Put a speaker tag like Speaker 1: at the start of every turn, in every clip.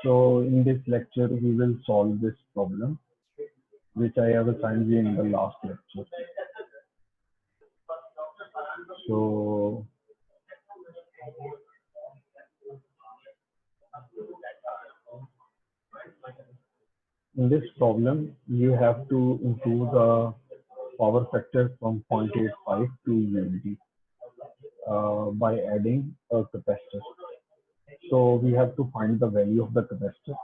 Speaker 1: So in this lecture, we will solve this problem, which I have assigned you in the last lecture. So in this problem, you have to improve the power factor from 0.85 to unity by adding a capacitor. So we have to find the value of the capacitor,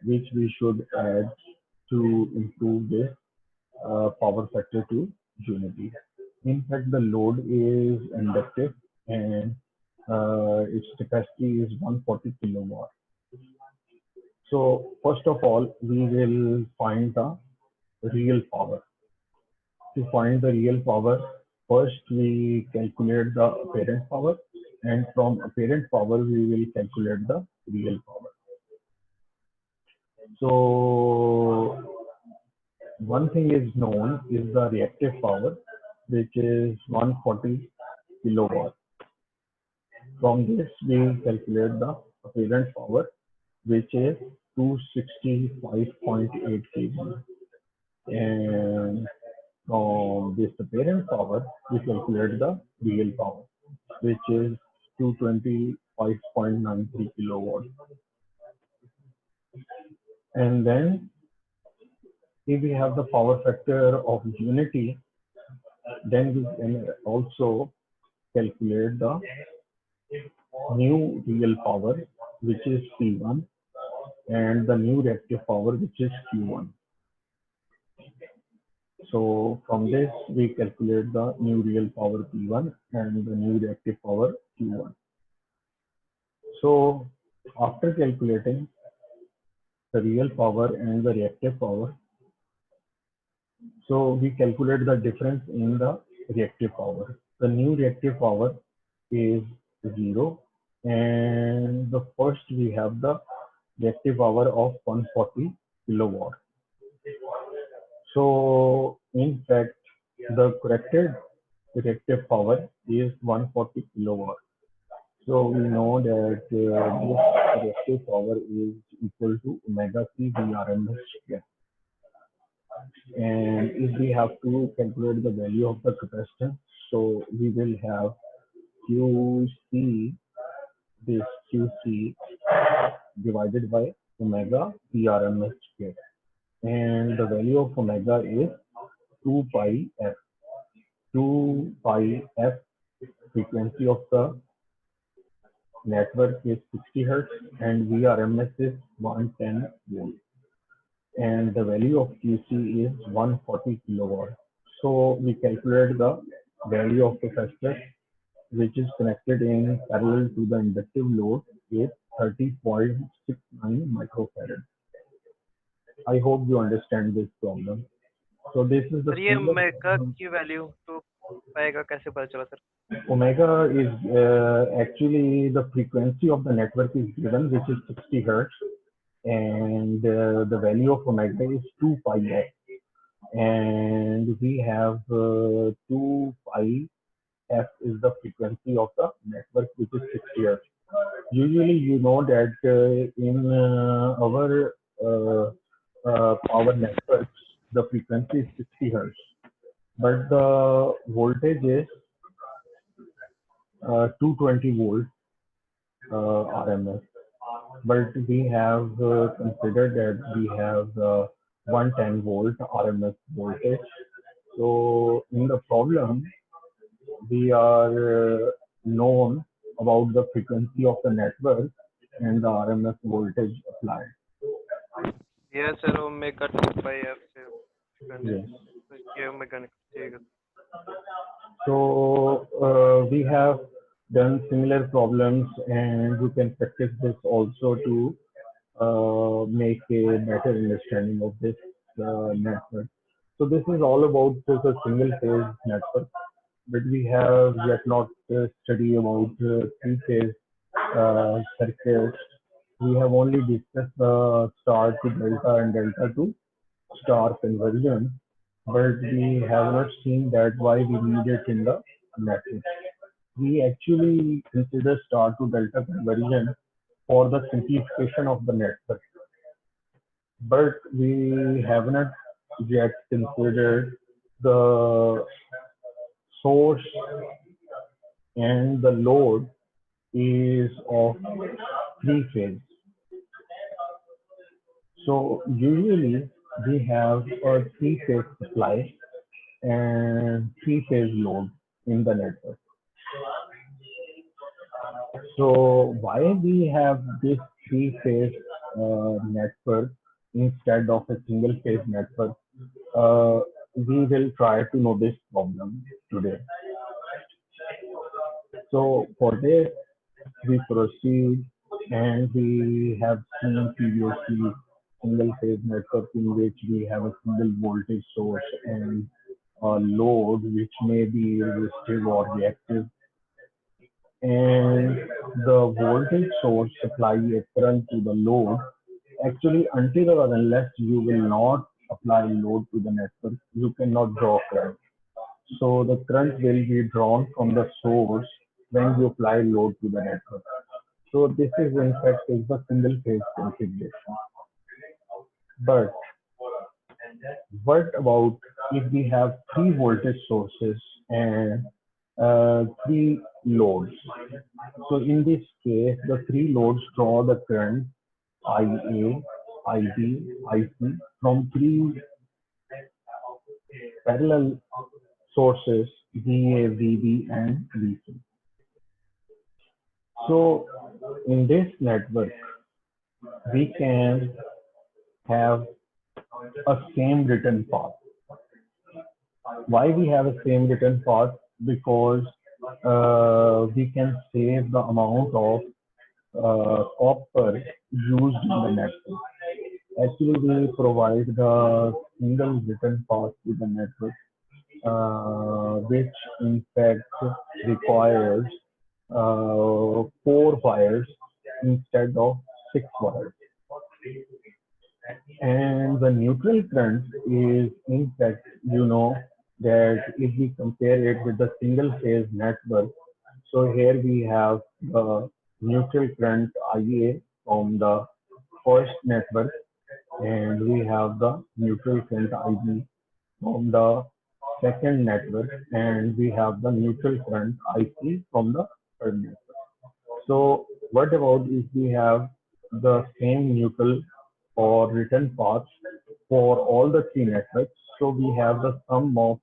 Speaker 1: which we should add to improve this power factor to unity. In fact, the load is inductive and its capacity is 140 kilowatt. So first of all, we will find the real power. To find the real power, first we calculate the apparent power, and from apparent power we will calculate the real power. So one thing is known is the reactive power, which is 140 kilowatt. From this we calculate the apparent power, which is 265.8 kV. And from this apparent power, we calculate the real power, which is 225.93 kilowatt. And then if we have the power factor of unity, then we can also calculate the new real power, which is P1, and the new reactive power, which is Q1. So from this, we calculate the new real power P1 and the new reactive power Q1. So after calculating the real power and the reactive power, so we calculate the difference in the reactive power. The new reactive power is 0, and the first we have the reactive power of 140 kilowatt. So in fact, the corrected reactive power is 140 kilowatt. So we know that this reactive power is equal to omega C Vrms square. And if we have to calculate the value of the capacitance, so we will have QC, this QC divided by omega Vrms square. And the value of omega is 2 pi f. 2 pi f, frequency of the network is 60 hertz and Vrms is 110 volt. And the value of QC is 140 kilowatt. So we calculate the value of capacitor, which is connected in parallel to the inductive load, is 30.69 microfarad. I hope you understand this problem. So this is the
Speaker 2: ये omega की value तो पाएगा कैसे पता चला sir?
Speaker 1: Omega is actually the frequency of the network is given, which is 60 hertz, and the value of omega is 2 pi f, and we have 2 pi f is the frequency of the network, which is 60 hertz. Usually, you know that in our power networks, the frequency is 60 hertz, but the voltage is 220 volt RMS. But we have considered that we have 110 volt RMS voltage. So in the problem, we are known about the frequency of the network and the RMS voltage applied.
Speaker 2: Yes, sir. Omega 2 pi f से
Speaker 1: Yes.
Speaker 2: ये omega निकलेगा.
Speaker 1: So we have done similar problems, and we can practice this also to make a better understanding of this network. So this is all about the single phase network, but we have yet not studied about three phase circuits. We have only discussed the star to delta and delta to star conversion, but we have not seen that why we need it in the network. We actually consider star to delta conversion for the simplification of the network. But we have not yet considered the source and the load is of three phase. So usually we have a three phase supply and three phase load in the network. So why we have this three phase network instead of a single phase network? Uh, we will try to know this problem today. So for this, we proceed and we have seen previously single phase network in which we have a single voltage source and a load which may be resistive or reactive, and the voltage source supply a current to the load. Actually, until or unless you will not apply load to the network, you cannot draw current. So the current will be drawn from the source when you apply load to the network. So this is in fact is the single phase configuration. But what about if we have three voltage sources and three loads? So in this case, the three loads draw the current IA, IB, IC from three parallel sources VA, VB, and VC. So in this network, we can have a same written path. Why we have a same written path? Because we can save the amount of copper used in the network. Actually, we provide the single written path to the network, which in fact requires four wires instead of six wires. And the neutral current is, in fact, that if we compare it with the single phase network, so here we have the neutral current IA from the first network, and we have the neutral current IB from the second network, and we have the neutral current IC from the third network. So what about if we have the same neutral or written paths for all the three networks? So we have the sum of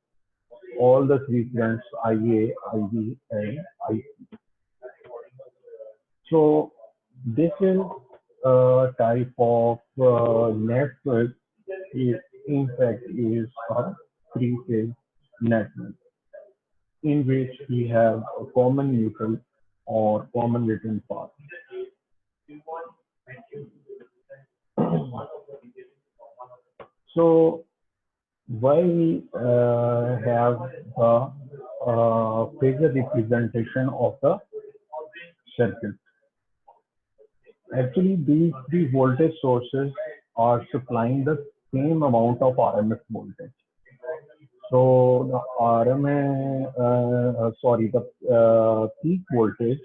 Speaker 1: all the three currents IA, IB, and IC. So this is a type of network. In fact, is a three-phase network in which we have a common neutral or common written path. So why we have the phasor representation of the circuit? Actually, these three voltage sources are supplying the same amount of RMS voltage. So the the peak voltage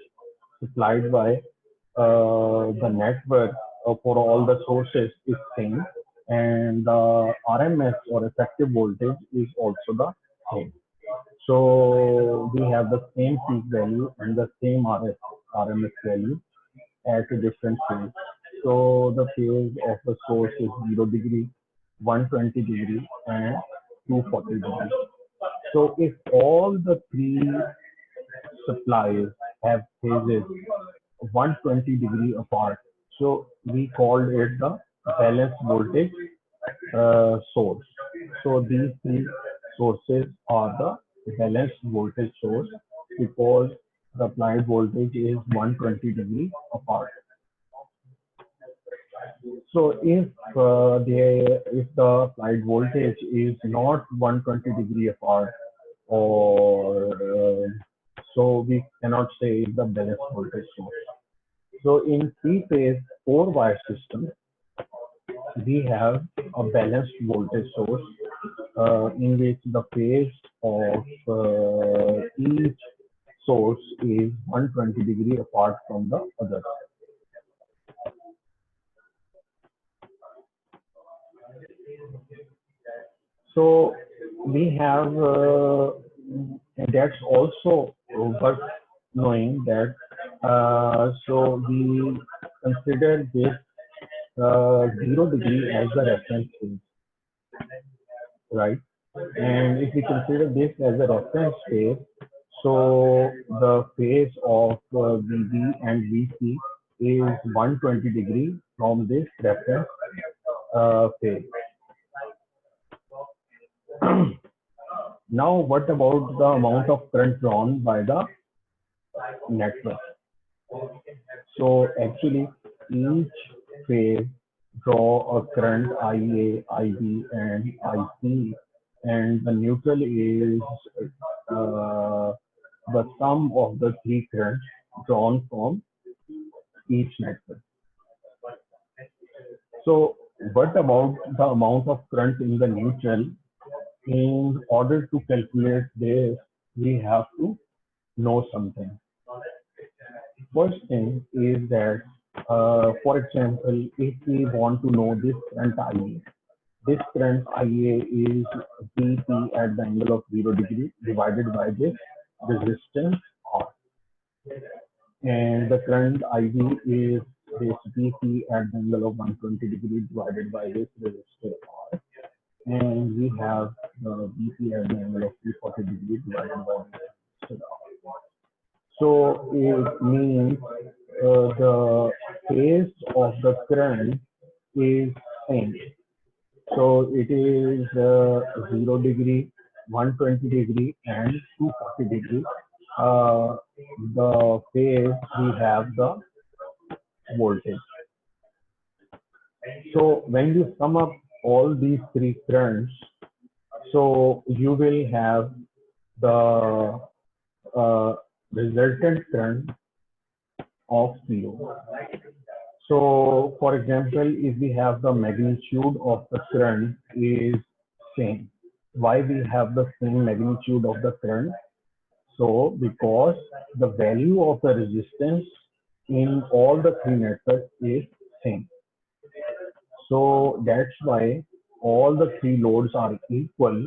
Speaker 1: supplied by the network for all the sources is same, and the RMS or effective voltage is also the same. So we have the same peak value and the same RMS value at a different phase. So the phase of the source is 0 degree, 120 degree, and 240 degree. So if all the three supplies have phases 120 degree apart, so we called it the balanced voltage source. So these three sources are the balanced voltage source because the applied voltage is 120 degree apart. So if the applied voltage is not 120 degree apart, or so we cannot say the balanced voltage source. So in three-phase four-wire system, we have a balanced voltage source in which the phase of each source is 120 degree apart from the other. So we have, and that's also worth knowing that. So we consider this 0 degree as the reference phase, right? And if we consider this as a reference phase, so the phase of VB and VC is 120 degree from this reference phase. Now, what about the amount of current drawn by the network? So actually, each phase draw a current IA, IB, and IC, and the neutral is uh, the sum of the three currents drawn from each network. So what about the amount of current in the neutral? In order to calculate this, we have to know something. First thing is that, for example, if we want to know this current IA, this current IA is Vp at the angle of 0 degree divided by this resistance R. And the current IB is this Vp at the angle of 120 degree divided by this resistor R. And we have the Vp at the angle of 340 degree divided by this resistor R. So it means the phase of the current is same. So it is 0 degree, 120 degree, and 240 degree. The phase we have the voltage. So when you sum up all these three currents, so you will have the resultant current of 0. So for example, if we have the magnitude of the current is same, why we have the same magnitude of the current? So because the value of the resistance in all the three networks is same. So that's why all the three loads are equal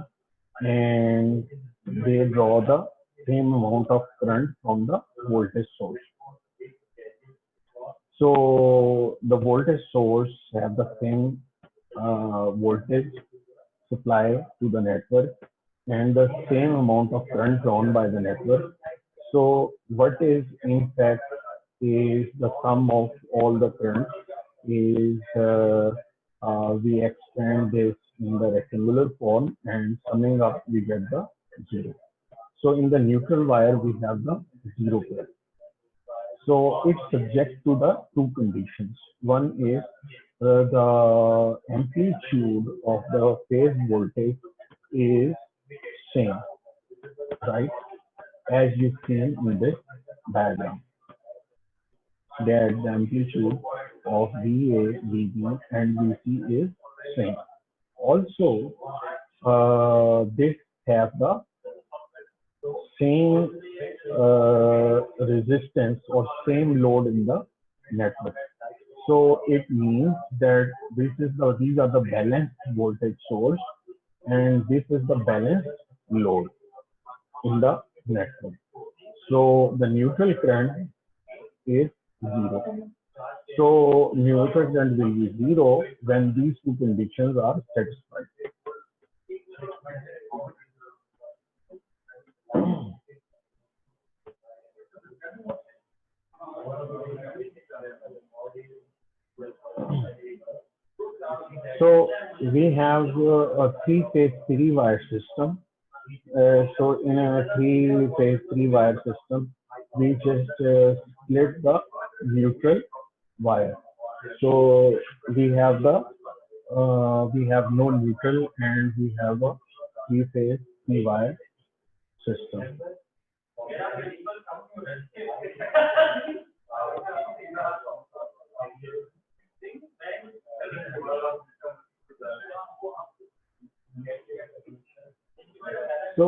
Speaker 1: and they draw the same amount of current from the voltage source. So the voltage source have the same voltage supply to the network and the same amount of current drawn by the network. So what is in fact is the sum of all the currents is we expand this in the rectangular form and summing up we get the 0. So in the neutral wire we have the 0 current. So it's subject to the two conditions. One is the amplitude of the phase voltage is same, right? As you seen in this diagram, that the amplitude of VA, VB, and VC is same. Also, this have the same resistance or same load in the network. So it means that these are the balanced voltage source and this is the balanced load in the network. So the neutral current is 0. So neutral current will be 0 when these two conditions are satisfied. So we have a three-phase three-wire system. So in a three-phase three-wire system, we just split the neutral wire. So we have no neutral and we have a three-phase three-wire system. So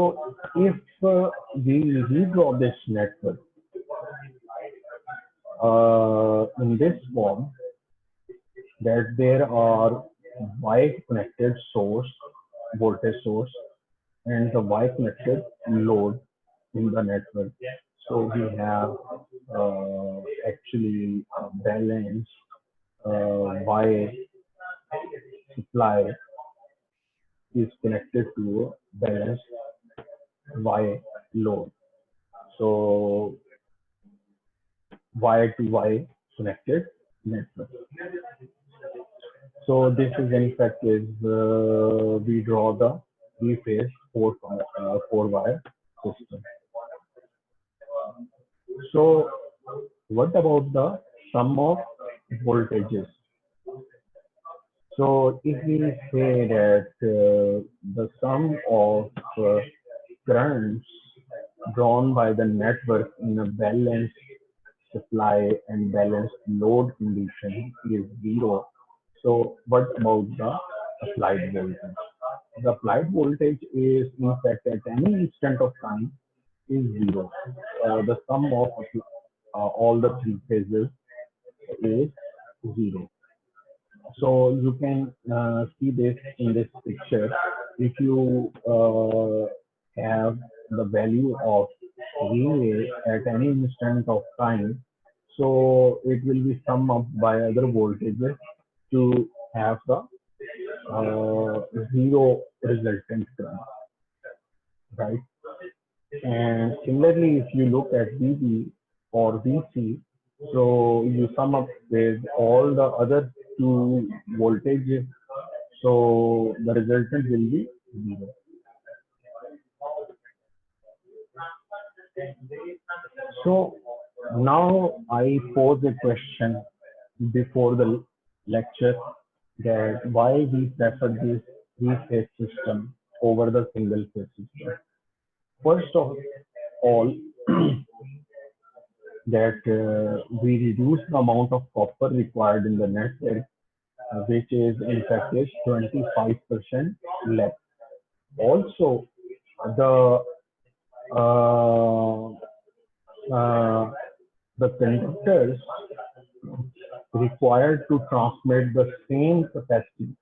Speaker 1: if we redraw this network in this form, that there are Y connected source voltage source and the Y connected load in the network. So we have actually a balanced Y supply is connected to a balanced Y load. So Y to Y connected network. So this is in fact is we draw the three-phase four-wire system. So what about the sum of voltages? So if we say that the sum of currents drawn by the network in a balanced supply and balanced load condition is zero. So what about the applied voltage? The applied voltage is in fact at any instant of time is zero. The sum of all the three phases is zero. So you can see this in this picture. If you have the value of relay at any instant of time, so it will be summed up by other voltages to have the zero resultant current, right? And similarly, if you look at VB or VC, so you sum up with all the other two voltages, so the resultant will be zero. So now I pose a question before the lecture that why we prefer this three-phase system over the single-phase system. First of all, that we reduce the amount of copper required in the network, which is in fact is 25% less. Also, the uh, uh, the conductors required to transmit the same capacity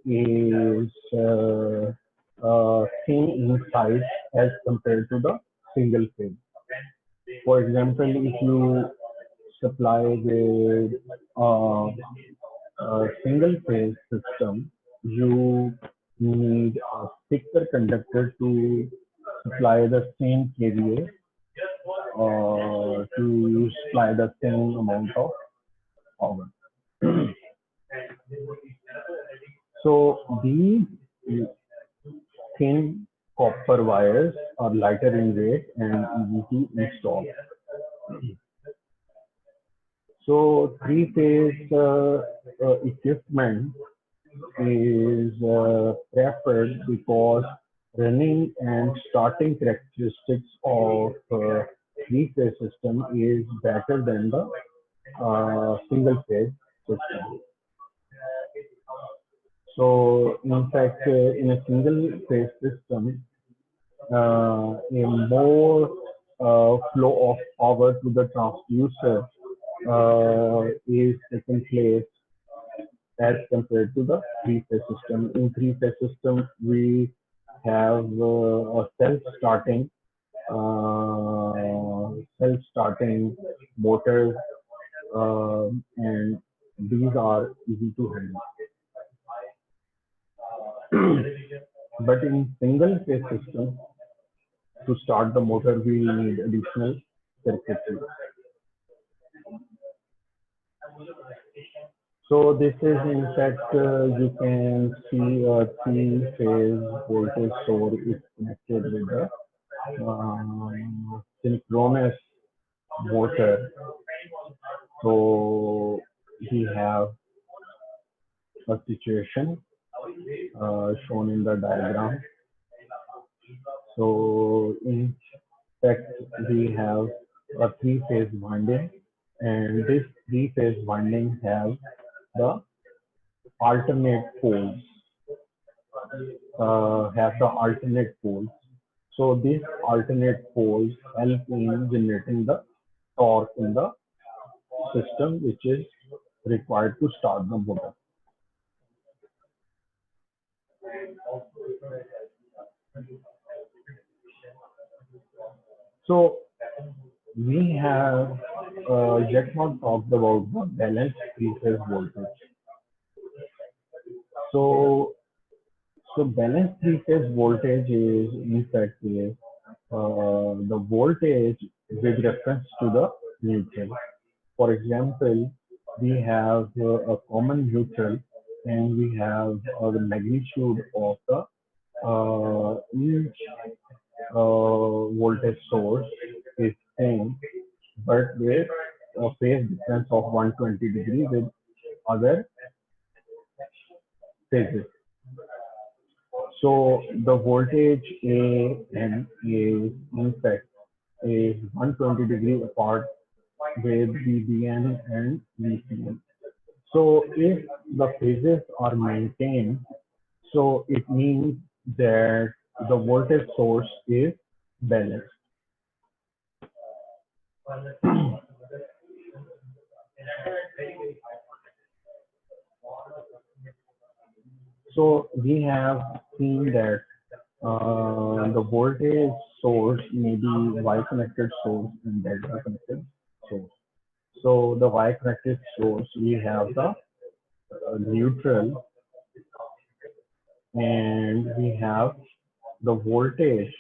Speaker 1: is same in size as compared to the single phase. For example, if you supply with a single phase system, you need a thicker conductor to supply the same kVA to supply the same amount of power. So these thin copper wires are lighter in weight and easy to install. So three-phase equipment is preferred because running and starting characteristics of three-phase system is better than the single-phase system. So in fact, in a single-phase system, a more flow of power to the transducer is taking place as compared to the three-phase system. In three-phase system, we have a self-starting motors, and these are easy to handle. But in single-phase system, to start the motor, we need additional circuitry. So this is in fact, you can see a three-phase voltage source is connected with the synchronous motor. So we have a situation shown in the diagram. So in fact, we have a three-phase winding, and this three-phase winding have the alternate poles. So these alternate poles help in generating the torque in the system, which is required to start the motor. So we have yet not talked about the balanced three-phase voltage. So balanced three-phase voltage is in fact the voltage with reference to the neutral. For example, we have a common neutral and we have the magnitude of the each voltage source is same, but with a phase difference of 120 degrees with other phases. So the voltage A and is in fact is 120 degrees apart with VBN and VCN. So if the phases are maintained, so it means that the voltage source is balanced. So we have seen that the voltage source may be Y connected source and delta connected source. So the Y connected source, we have the neutral and we have the voltage,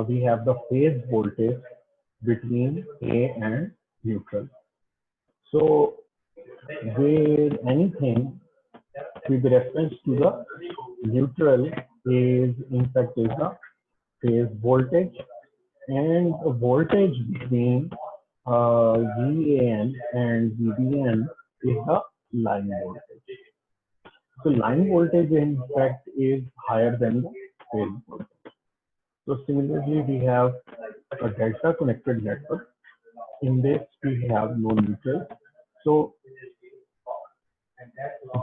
Speaker 1: we have the phase voltage between A and neutral. So with anything with reference to the neutral is in fact is the phase voltage, and the voltage between VAN and VBN is the line voltage. So line voltage in fact is higher than the phase voltage. So similarly, we have a delta connected network. In this, we have no neutral. So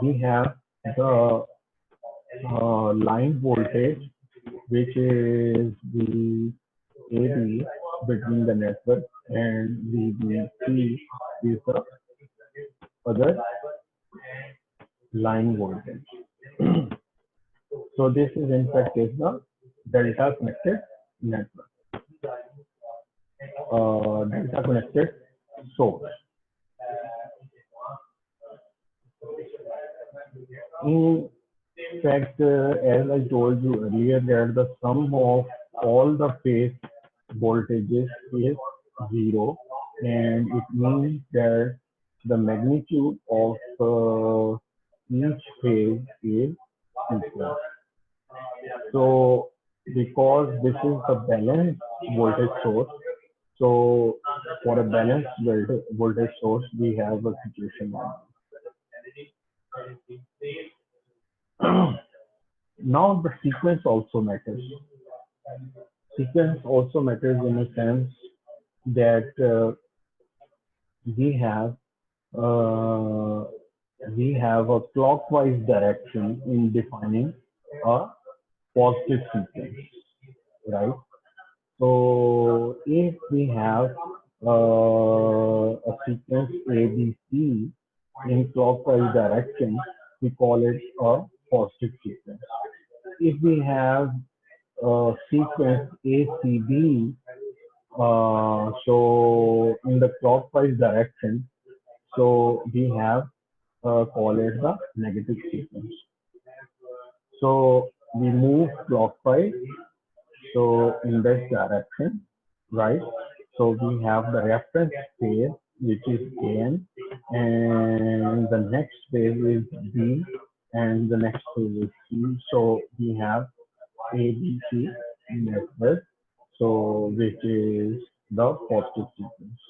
Speaker 1: we have the line voltage, which is the AB between the network, and the VBC is the other line voltage. So this is in fact is the delta connected network, delta connected source. In fact, as I told you earlier, that the sum of all the phase voltages is zero, and it means that the magnitude of each phase is equal. So because this is the balanced voltage source, so for a balanced voltage source, we have a situation like this. Now the sequence also matters. Sequence also matters in a sense that we have a clockwise direction in defining a positive sequence, right? So if we have a sequence ABC in clockwise direction, we call it a positive sequence. If we have a sequence ACB, so in the clockwise direction, so we have call it the negative sequence. So we move clockwise, so in this direction, right? So we have the reference phase, which is AN, and the next phase is B, and the next phase is C. So we have ABC network, so which is the positive sequence.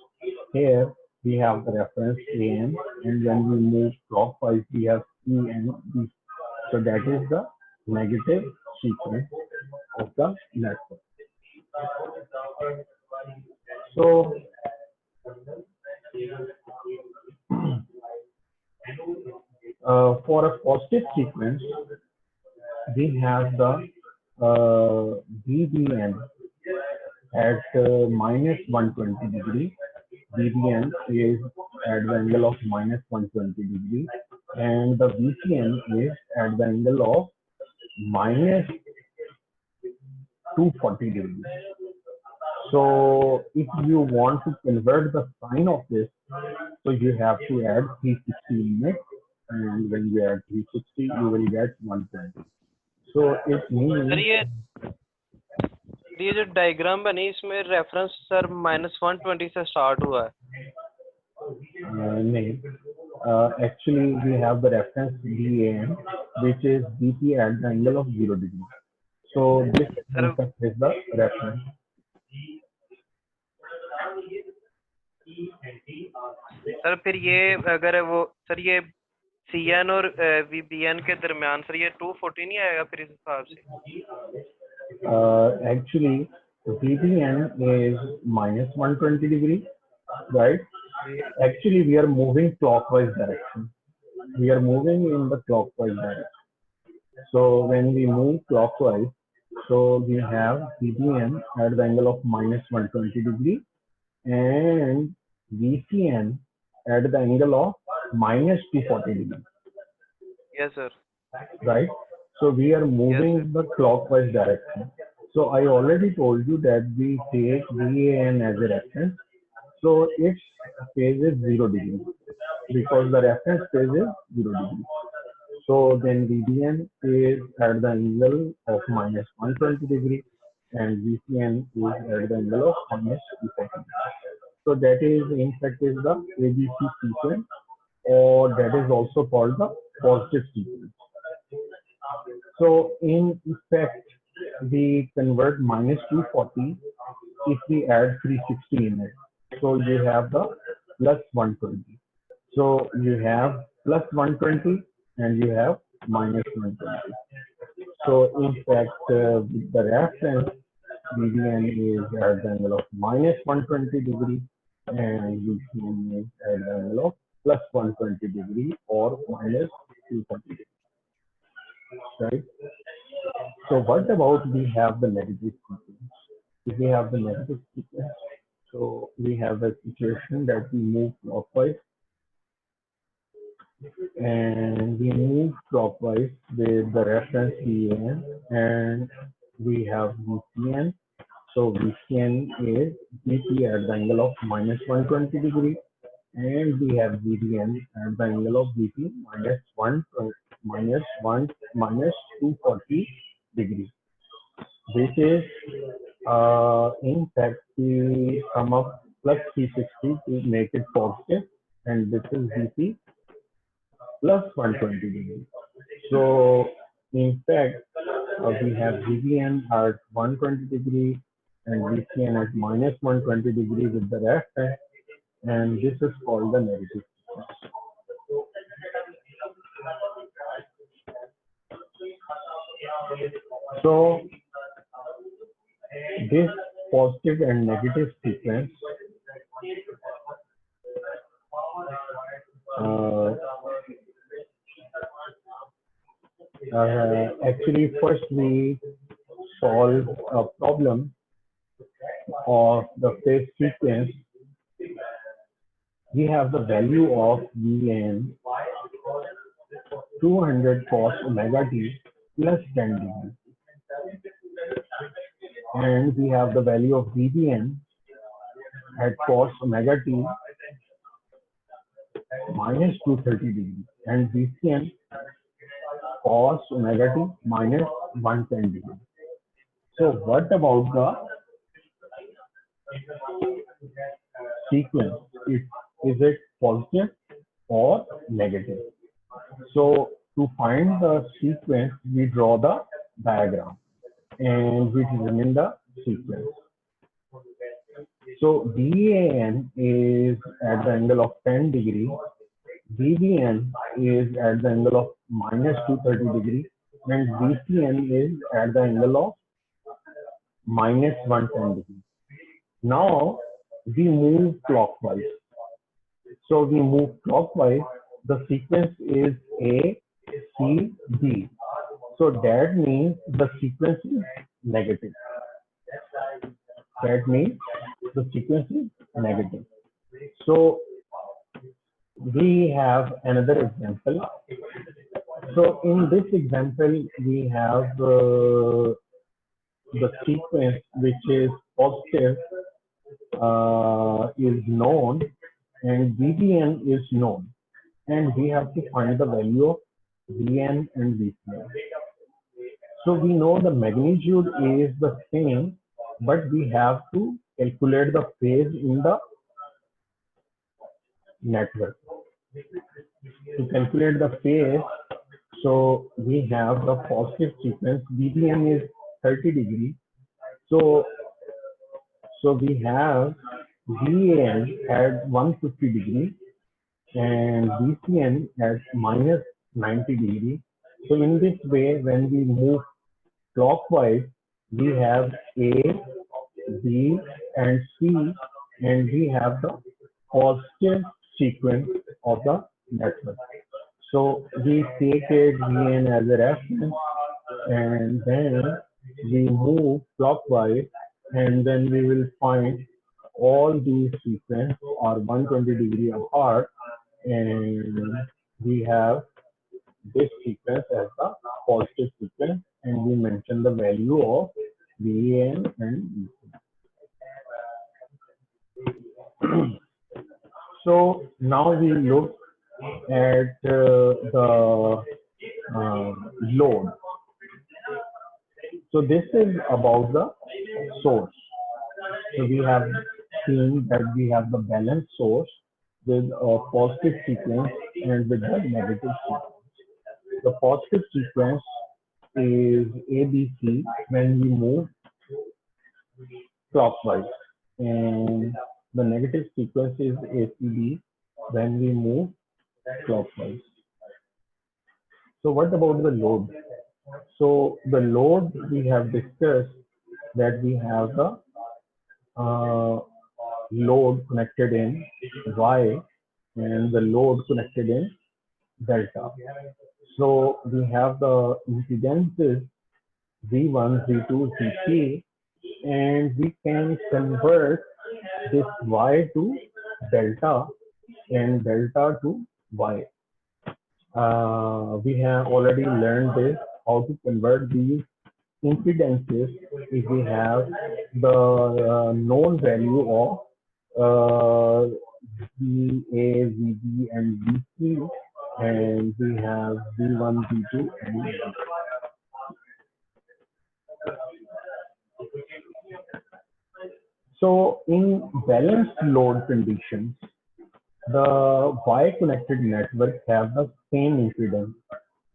Speaker 1: Here we have the reference AN, and when we move clockwise, we have C and B. So that is the negative sequence of the network. So for a positive sequence, we have the VBN at minus 120 degree. VBN is at the angle of minus 120 degree, and the VCN is at the angle of minus 240 degrees. So if you want to convert the sign of this, so you have to add 360 in it, and when you add 360, you will get 120. So it
Speaker 2: sir
Speaker 1: means
Speaker 2: ये जो diagram बनी इसमें reference sir -120 से start हुआ है.
Speaker 1: name. Actually, we have the reference BAN, which is BP at the angle of 0 degree. So this
Speaker 2: sir
Speaker 1: concept is the reference.
Speaker 2: Sir फिर ये अगर वो सर ये CN और VBN के दरमियान सर ये 240 नहीं आएगा फिर इस हिसाब से.
Speaker 1: Actually, VBN is -120 degree, right? Actually, we are moving clockwise direction. We are moving in the clockwise direction. So when we move clockwise, so we have VBN at the angle of -120 degree and VCN at the angle of -240 degree,
Speaker 2: Yes sir.
Speaker 1: right? So we are moving the clockwise direction. So I already told you that we take VAN as a reference. So its phase is 0 degree because the reference phase is 0 degree. So then VBN is at the angle of -120 degree and VCN is at the angle of -240 degree. So that is in fact is the ABC sequence, or that is also called the positive sequence. So in effect, we convert -240 if we add 360 in it. So you have the +120. So you have +120 and you have -120. So in fact, the reference BBN is at the angle of -120 degree and VCN is at the angle of +120 degree or -240 degree, right? So what about we have the negative sequence? If we have the negative sequence, so we have a situation that we move clockwise and we move clockwise with the reference VAN and we have VCN. So VCN is VP at the angle of -120 degree and we have VDN at the angle of VP -240 degree. This is in fact we sum up +360 to make it positive, and this is VP +120 degree. So in fact we have VBN at 120 degree and VCN at -120 degree with the reference, and this is called the negative sequence. So this positive and negative sequence actually first we solve a problem of the phase sequence. We have the value of Vn 200 cos omega t plus 10 degree, and we have the value of Vbn at cos omega t minus 230 degree and Vcn cos omega t minus 110 degree. So what about the sequence? Is it positive or negative? So to find the sequence, we draw the diagram and we determine the sequence. So VAN is at the angle of 10 degree, VBN is at the angle of -230 degree, and VCN is at the angle of -110 degree. Now we move clockwise. So we move clockwise. The sequence is A, C, D. So that means the sequence is negative. That means the sequence is negative. So we have another example. So in this example, we have the sequence which is positive is known and VPN is known, and we have to find the value of VN and VPN. So we know the magnitude is the same, but we have to calculate the phase in the network. To calculate the phase, so we have the positive sequence. VPN is 30 degree. So we have VAN at 150 degree and VCN at minus 90 degree. So in this way, when we move clockwise, we have A, B, and C, and we have the positive sequence of the network. So we take it VN as a reference, and then we move clockwise, and then we will find all these sequences are 120 degree apart, and we have this sequence as the positive sequence, and we mention the value of VN and VC. So now we look at the load. So this is about the source. So we have seen that we have the balanced source with a positive sequence and with the negative sequence. The positive sequence is ABC when we move clockwise, and the negative sequence is ACB when we move clockwise. So what about the load? So the load we have discussed that we have the load connected in Y and the load connected in delta. So we have the impedances Z1, Z2, Z3, and we can convert this Y to delta and delta to Y. We have already learned this, how to convert these impedances if we have the known value of VA, VB, and VC, and we have V1, V2, and V3. So in balanced load conditions, the Y-connected network have the same impedance,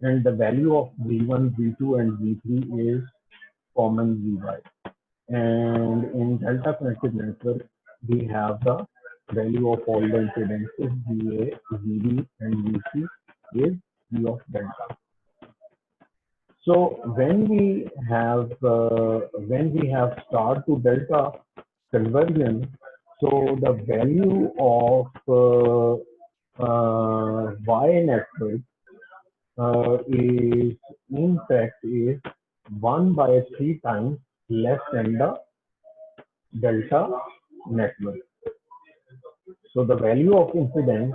Speaker 1: and the value of V1, V2, and V3 is common Vy. And in delta-connected network, we have the value of all the impedances Va, Vb, and Vc is V of delta. So when we have star to delta conversion, so the value of Y network is in fact is 1/3 times less than the delta network. So the value of impedance,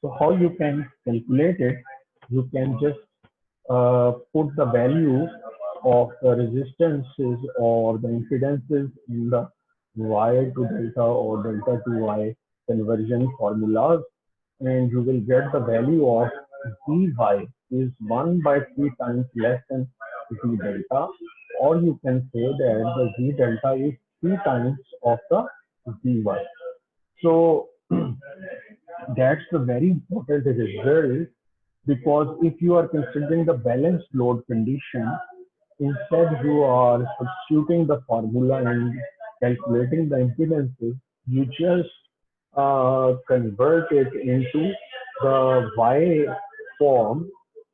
Speaker 1: so how you can calculate it, you can just put the value of the resistances or the impedances in the Y to delta or delta to Y conversion formulas, and you will get the value of Vy is 1/3 times less than V delta, or you can say that the V delta is 3 times of the Vy. So that's the very important result, because if you are considering the balanced load condition, instead you are substituting the formula and calculating the impedances, you just convert it into the Y form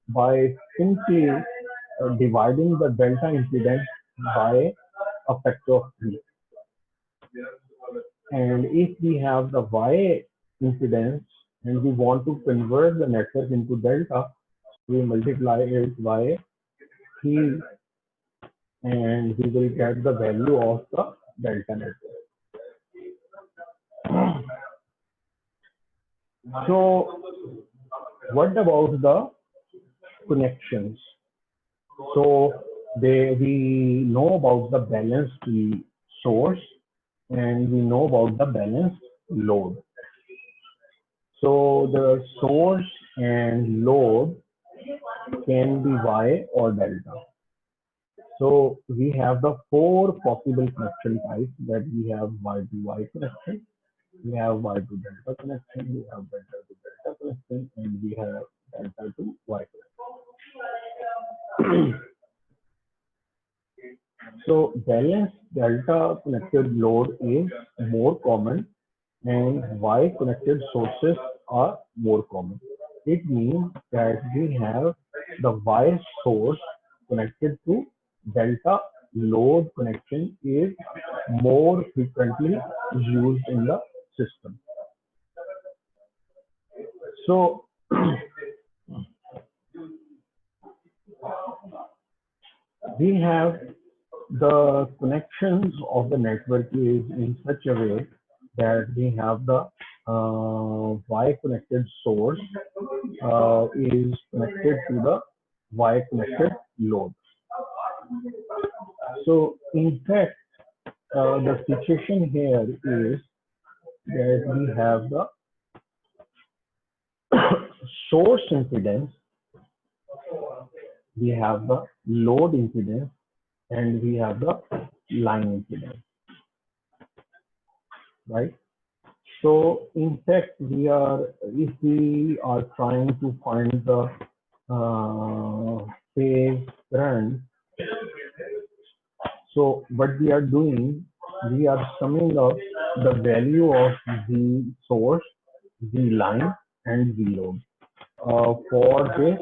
Speaker 1: by simply dividing the delta impedance by a factor of 3. And if we have the Y impedance and we want to convert the network into delta, we multiply it by 3 and we will get the value of the delta network. So what about the connections? So we know about the balanced source, and we know about the balanced load. So the source and load can be Y or delta. So we have the four possible connection types that we have Y to Y connection, we have Y to delta connection, we have delta to delta connection, and we have delta to Y connection. So balanced delta connected load is more common and Y connected sources are more common. It means that we have the Y source connected to delta load connection is more frequently used in the system. So we have the connections of the network is in such a way that we have the Y connected source is connected to the Y connected load. So in fact, the situation here is that we have the source impedance, we have the load impedance, and we have the line impedance, right? So in fact, if we are trying to find the phase current, so what we are doing, we are summing up the value of the source, the line, and the load for this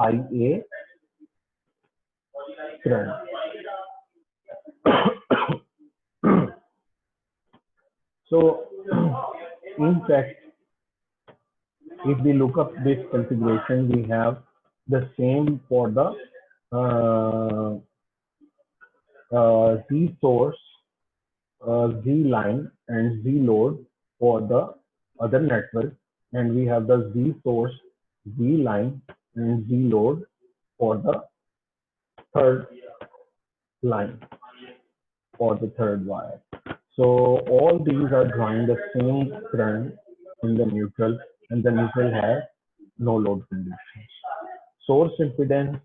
Speaker 1: IA current. So in fact, if we look up this configuration, we have the same for the Z source, Z line, and Z load for the other network, and we have the Z source, Z line, and Z load for the third line for the third wire. So all these are drawing the same current in the neutral, and the neutral has no load conditions. Source impedance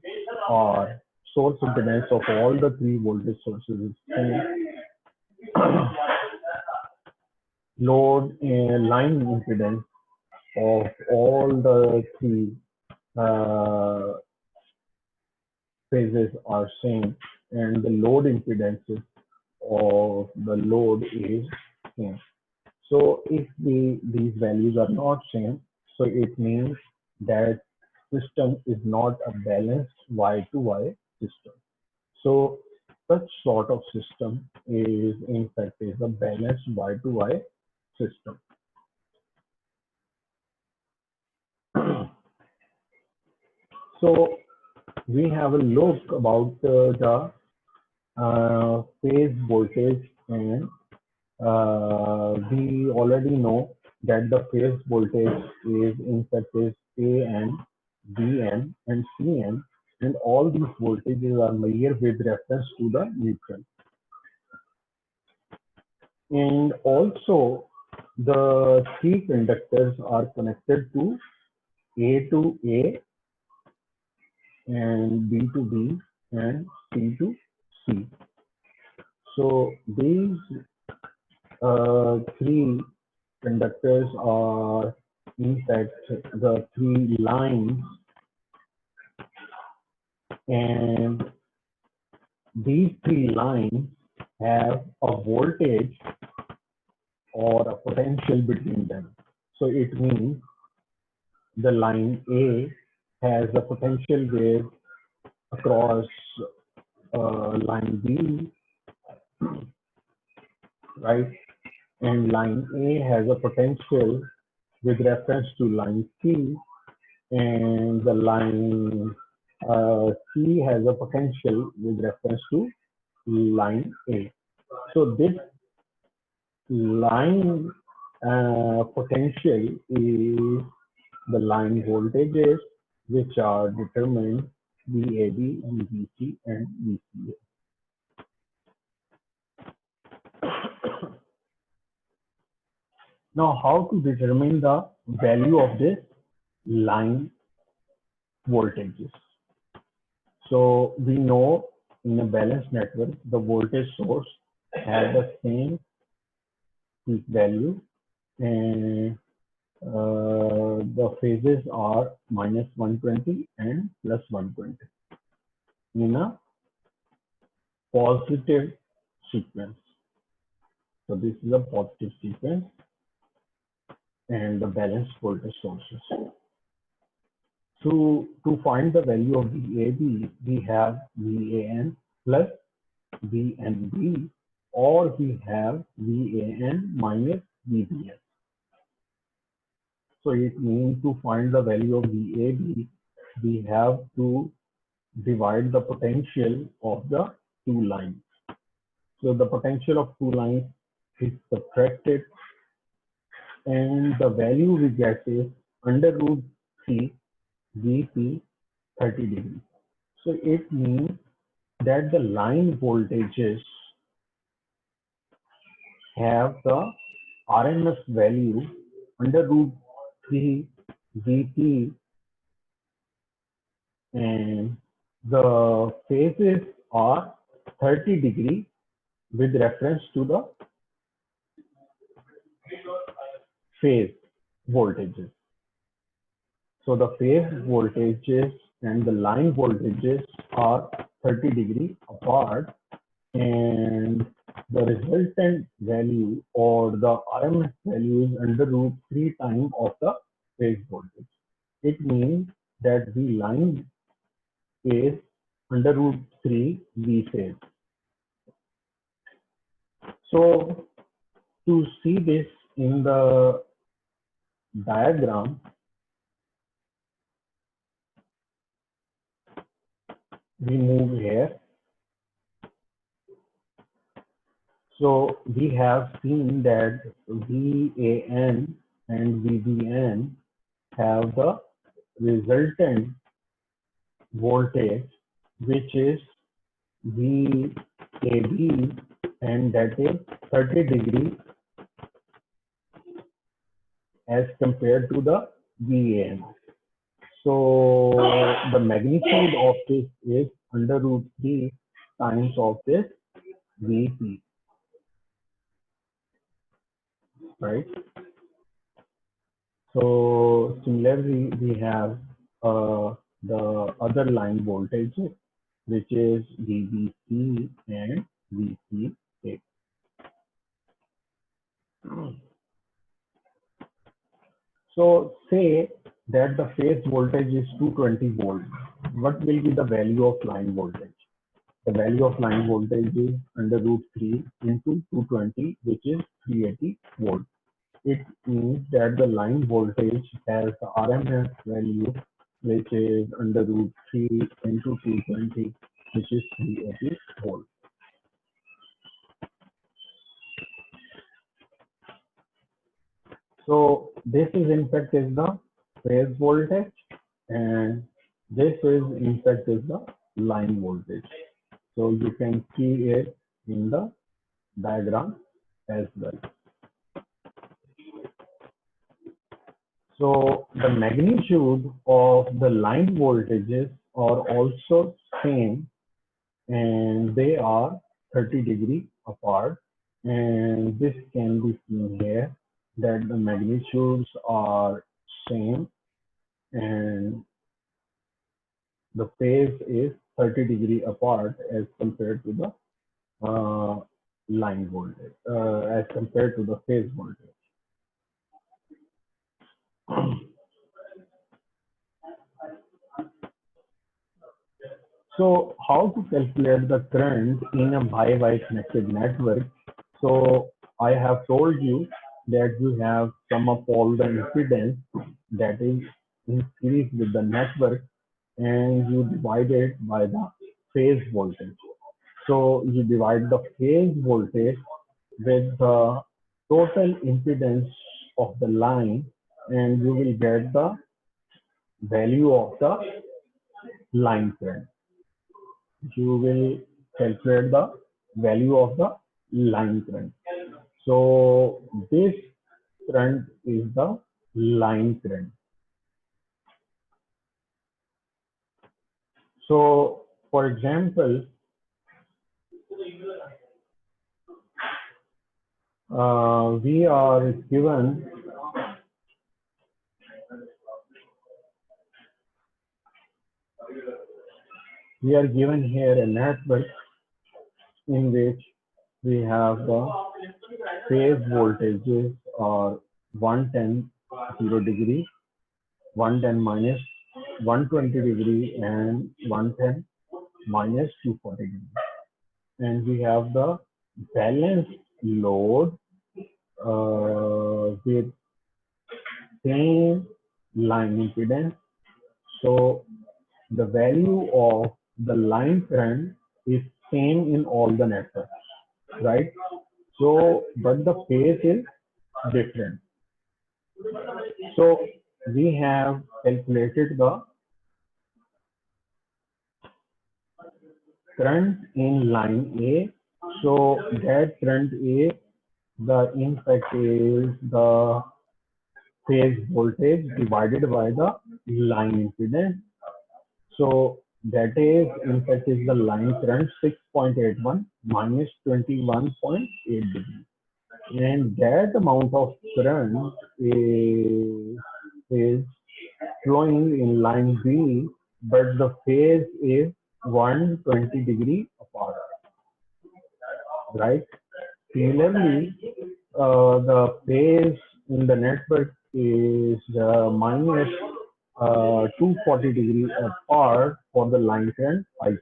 Speaker 1: or source impedance of all the three voltage sources is same. Load and line impedance of all the three phases are same, and the load impedances of the load is same. So if these values are not same, so it means that system is not a balanced Y to Y system. So such sort of system is in fact is a balanced Y to Y system. So we have a look about the phase voltage, and we already know that the phase voltage is in fact is AN, BN, and CN, and all these voltages are measured with reference to the neutral. And also the three conductors are connected to A to A, and B to B, and C to C. So these three conductors are in fact the three lines, and these three lines have a voltage or a potential between them. So it means the line A has a potential wave across line B, right? And line A has a potential with reference to line C, and the line C has a potential with reference to line A. So this line potential is the line voltages, which are determined VAB, VBC, and VCA. Now, how to determine the value of this line voltages? So we know in a balanced network, the voltage source has the same peak value, and the phases are minus 120 and plus 120 in a positive sequence. So this is a positive sequence and the balanced voltage sources. So to find the value of VAB, we have VAN plus VNB, or we have VAN minus VBN. So it means to find the value of VAB, we have to divide the potential of the two lines. So the potential of two lines is subtracted, and the value we get is under root 3 VP 30 degrees. So it means that the line voltages have the RMS value under root 3 VP, and the phases are 30 degree with reference to the phase voltages. So the phase voltages and the line voltages are 30 degree apart, and the resultant value or the RMS value is under root 3 times of the phase voltage. It means that the line is under root 3 V phase. So to see this in the diagram, we move here. So we have seen that VAN and VBN have the resultant voltage, which is VAB, and that is 30 degree as compared to the VAN. So the magnitude of this is under root 3 times of this VP, right? So similarly, we have the other line voltages, which is VBC and VCA. So say that the phase voltage is 220 volts. What will be the value of line voltage? The value of line voltage is under root 3 into 220, which is 380 volts. It means that the line voltage has the RMS value, which is under root 3 into 220, which is 380 volts. So this is in fact is the phase voltage, and this is in fact is the line voltage. So you can see it in the diagram as well. So the magnitude of the line voltages are also same, and they are 30 degree apart, and this can be seen here that the magnitudes are same and the phase is 30 degree apart as compared to the line voltage, as compared to the phase voltage. So how to calculate the current in a Y-Y connected network? So I have told you that you have sum of all the impedance that is increased with the network, and you divide it by the phase voltage. So you divide the phase voltage with the total impedance of the line, and you will get the value of the line current. You will calculate the value of the line current. So this current is the line current. So, for example, we are given here a network in which we have the phase voltages are 110 0 degree, 110 minus 120 degree, and 110 minus 240 degree. And we have the balanced load with same line impedance. So the value of the line current is same in all the networks, right? So, but the phase is different. So we have calculated the current in line A. So that current A, the impact is the phase voltage divided by the line impedance. So that is, in fact, is the line current 6.81 minus 21.8 degree. And that amount of current is flowing in line B, but the phase is 120 degree apart, right? Similarly, the phase in the network is minus 240 degree apart for the line current IQ.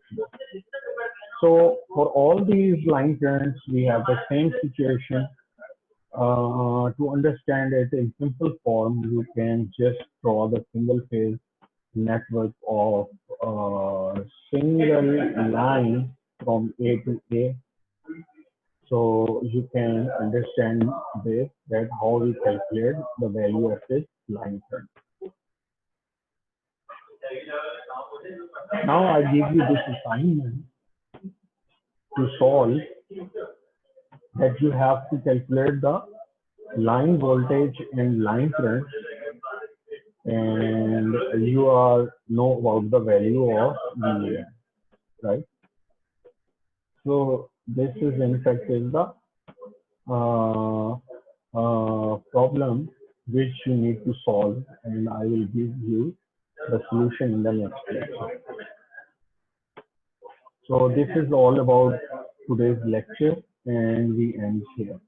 Speaker 1: So for all these line currents, we have the same situation. To understand it in simple form, you can just draw the single phase network of single line from A to A. So you can understand this, that how we calculate the value of this line current. Now I give you this assignment to solve, that you have to calculate the line voltage and line current, and you know about the value of VAN, right? So this is in fact is the problem which you need to solve, and I will give you the solution in the next lecture. So this is all about today's lecture, and we end here.